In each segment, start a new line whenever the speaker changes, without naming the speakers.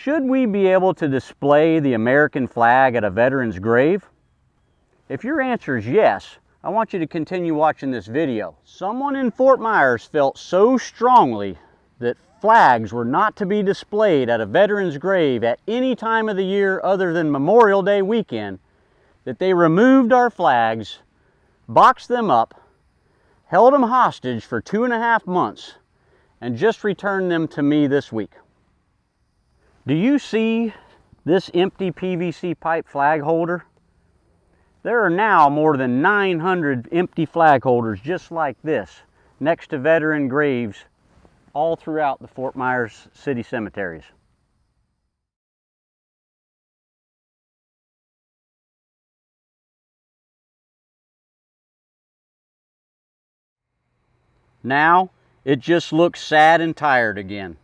Should we be able to display the American flag at a veteran's grave? If your answer is yes, I want you to continue watching this video. Someone in Fort Myers felt so strongly that flags were not to be displayed at a veteran's grave at any time of the year other than Memorial Day weekend that they removed our flags, boxed them up, held them hostage for 2.5 months, and just returned them to me this week. Do you see this empty PVC pipe flag holder? There are now more than 900 empty flag holders just like this next to veteran graves all throughout the Fort Myers city cemeteries. Now it just looks sad and tired again.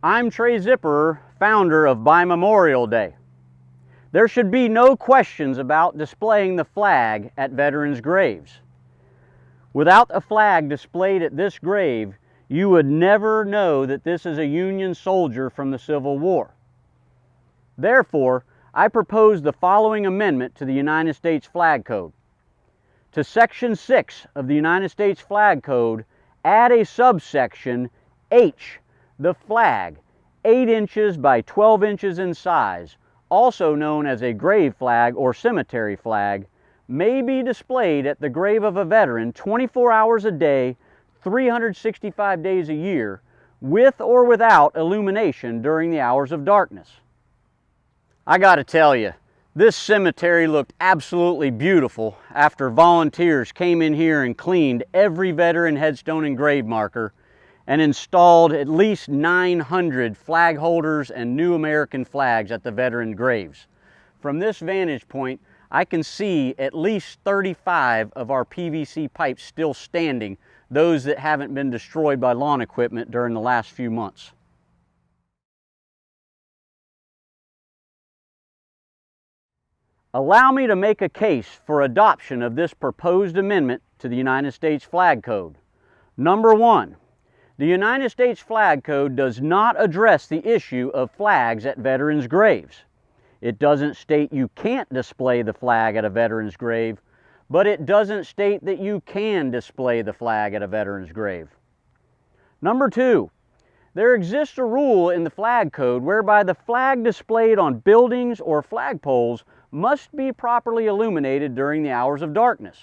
I'm Trae Zipperer, founder of By Memorial Day. There should be no questions about displaying the flag at veterans' graves. Without a flag displayed at this grave, you would never know that this is a Union soldier from the Civil War. Therefore, I propose the following amendment to the United States Flag Code. To Section 6 of the United States Flag Code, add a subsection H, the flag, 8 inches by 12 inches in size, also known as a grave flag or cemetery flag, may be displayed at the grave of a veteran 24 hours a day, 365 days a year, with or without illumination during the hours of darkness. I gotta tell you, this cemetery looked absolutely beautiful after volunteers came in here and cleaned every veteran headstone and grave marker and installed at least 900 flag holders and new American flags at the veteran graves. From this vantage point, I can see at least 35 of our PVC pipes still standing, those that haven't been destroyed by lawn equipment during the last few months. Allow me to make a case for adoption of this proposed amendment to the United States Flag Code. Number one, the United States Flag Code does not address the issue of flags at veterans' graves. It doesn't state you can't display the flag at a veteran's grave, but it doesn't state that you can display the flag at a veteran's grave. Number two, there exists a rule in the Flag Code whereby the flag displayed on buildings or flagpoles must be properly illuminated during the hours of darkness.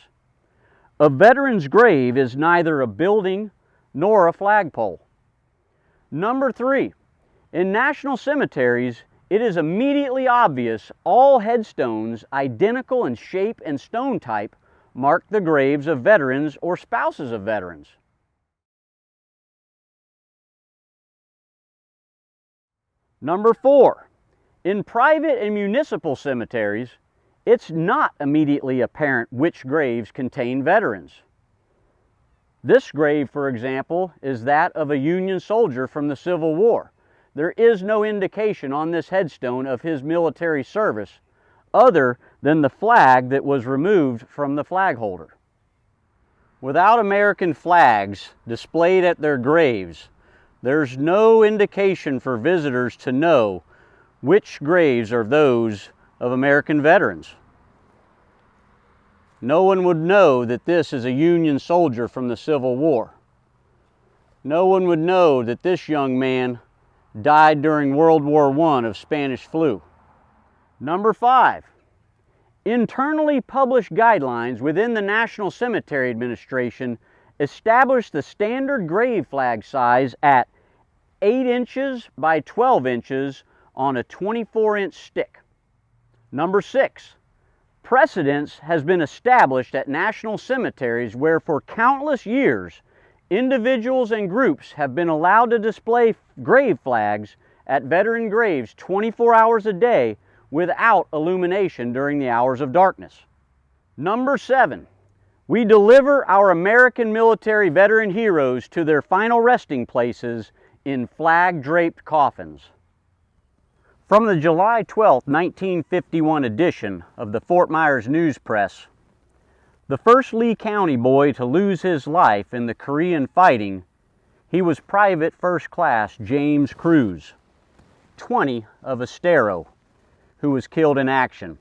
A veteran's grave is neither a building nor a flagpole. Number three, in national cemeteries, it is immediately obvious all headstones identical in shape and stone type mark the graves of veterans or spouses of veterans. Number four, in private and municipal cemeteries, it's not immediately apparent which graves contain veterans. This grave, for example, is that of a Union soldier from the Civil War. There is no indication on this headstone of his military service other than the flag that was removed from the flag holder. Without American flags displayed at their graves, there's no indication for visitors to know which graves are those of American veterans. No one would know that this is a Union soldier from the Civil War. No one would know that this young man died during World War I of Spanish flu. Number five, internally published guidelines within the National Cemetery Administration establish the standard grave flag size at 8 inches by 12 inches on a 24-inch stick. Number six, precedence has been established at national cemeteries where for countless years, individuals and groups have been allowed to display grave flags at veteran graves 24 hours a day without illumination during the hours of darkness. Number seven, we deliver our American military veteran heroes to their final resting places in flag-draped coffins. From the July 12, 1951 edition of the Fort Myers News Press, the first Lee County boy to lose his life in the Korean fighting, he was Private First Class James Cruz. 20 of Estero, who was killed in action.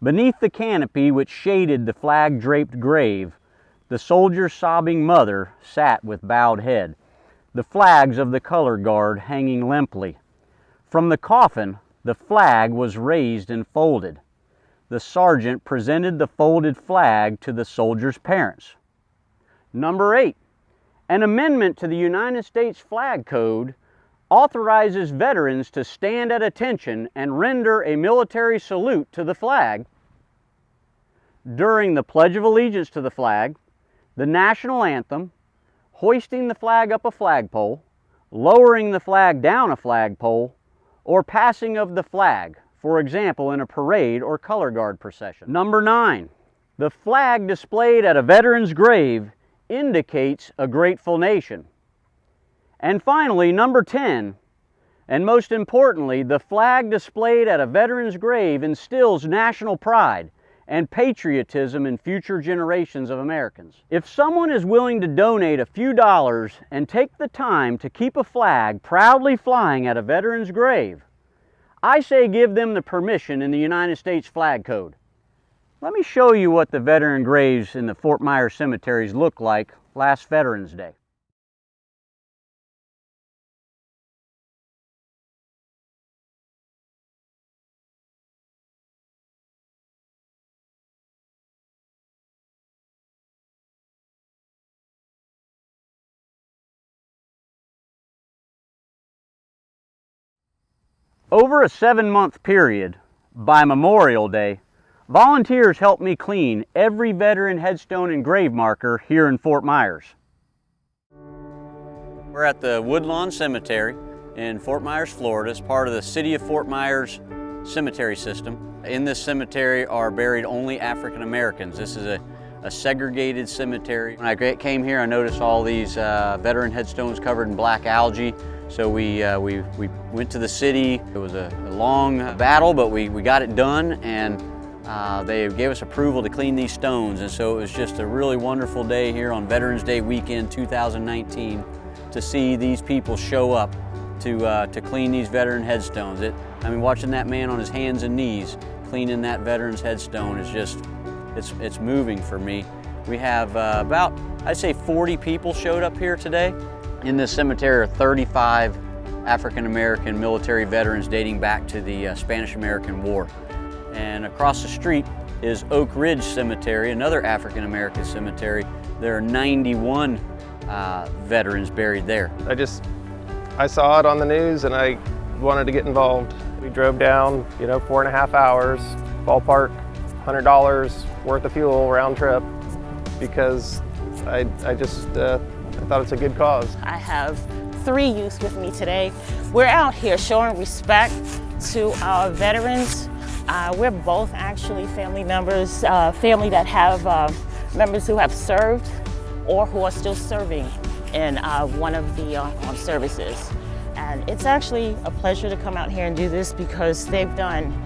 Beneath the canopy which shaded the flag-draped grave, the soldier's sobbing mother sat with bowed head, the flags of the color guard hanging limply. From the coffin, the flag was raised and folded. The sergeant presented the folded flag to the soldier's parents. Number 8, an amendment to the United States Flag Code authorizes veterans to stand at attention and render a military salute to the flag during the Pledge of Allegiance to the flag, the national anthem, hoisting the flag up a flagpole, lowering the flag down a flagpole, or passing of the flag, for example, in a parade or color guard procession. Number 9, the flag displayed at a veteran's grave indicates a grateful nation. And finally, number 10, and most importantly, the flag displayed at a veteran's grave instills national pride and patriotism in future generations of Americans. If someone is willing to donate a few dollars and take the time to keep a flag proudly flying at a veteran's grave, I say give them the permission in the United States Flag Code. Let me show you what the veteran graves in the Fort Myers cemeteries looked like last Veterans Day. Over a 7-month period, by Memorial Day, volunteers helped me clean every veteran headstone and grave marker here in Fort Myers. We're at the Woodlawn Cemetery in Fort Myers, Florida, as part of the City of Fort Myers cemetery system. In this cemetery are buried only African Americans. This is a segregated cemetery. When I came here, I noticed all these veteran headstones covered in black algae. So we went to the city. It was a long battle, but we got it done, and they gave us approval to clean these stones. And so it was just a really wonderful day here on Veterans Day weekend 2019 to see these people show up to clean these veteran headstones. I mean, watching that man on his hands and knees cleaning that veteran's headstone is just, it's moving for me. We have about, I'd say 40 people showed up here today. In this cemetery are 35 African-American military veterans dating back to the Spanish-American War. And across the street is Oak Ridge Cemetery, another African-American cemetery. There are 91 veterans buried there.
I saw it on the news and I wanted to get involved. We drove down, 4.5 hours, ballpark, $100 worth of fuel round trip, because I thought it's a good cause.
I have 3 youth with me today. We're out here showing respect to our veterans. We're both actually family members, family that have members who have served or who are still serving in one of the armed services. And it's actually a pleasure to come out here and do this because they've done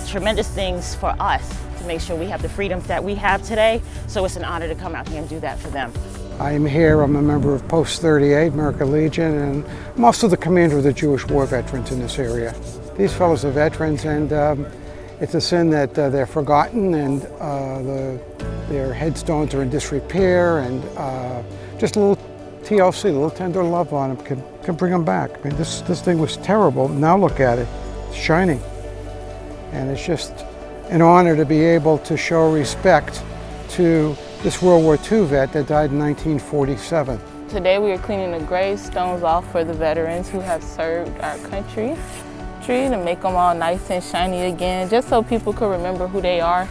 tremendous things for us to make sure we have the freedoms that we have today. So it's an honor to come out here and do that for them.
I'm here, I'm a member of Post 38, American Legion, and I'm also the commander of the Jewish war veterans in this area. These fellows are veterans, and it's a sin that they're forgotten, and their headstones are in disrepair, and just a little TLC, a little tender love on them can bring them back. I mean, this thing was terrible. Now look at it, it's shining. And it's just an honor to be able to show respect to this World War II vet that died in 1947.
Today we are cleaning the gravestones off for the veterans who have served our country to make them all nice and shiny again, just so people could remember who they are.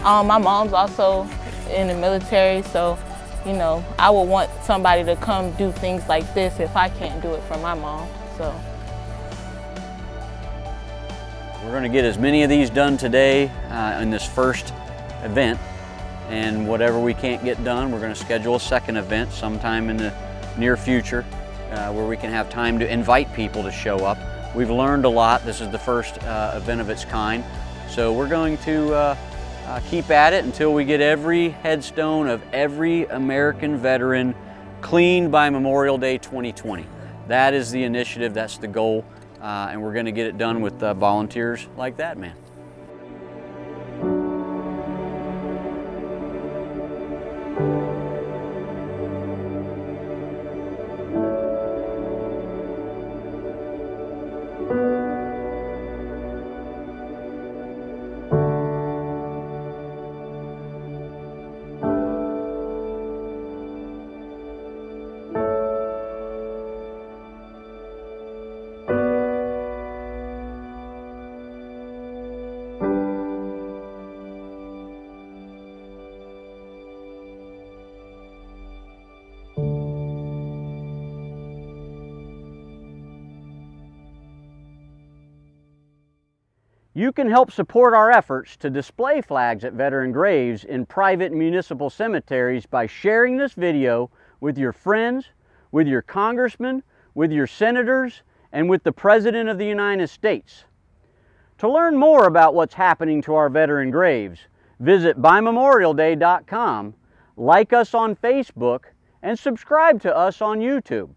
My mom's also in the military, so I would want somebody to come do things like this if I can't do it for my mom. So
we're going to get as many of these done today in this first event. And whatever we can't get done, we're going to schedule a second event sometime in the near future where we can have time to invite people to show up. We've learned a lot. This is the first event of its kind. So we're going to keep at it until we get every headstone of every American veteran cleaned by Memorial Day 2020. That is the initiative, that's the goal. and we're going to get it done with volunteers like that man. You can help support our efforts to display flags at veteran graves in private and municipal cemeteries by sharing this video with your friends, with your congressmen, with your senators, and with the President of the United States. To learn more about what's happening to our veteran graves, visit BuyMemorialDay.com, like us on Facebook, and subscribe to us on YouTube.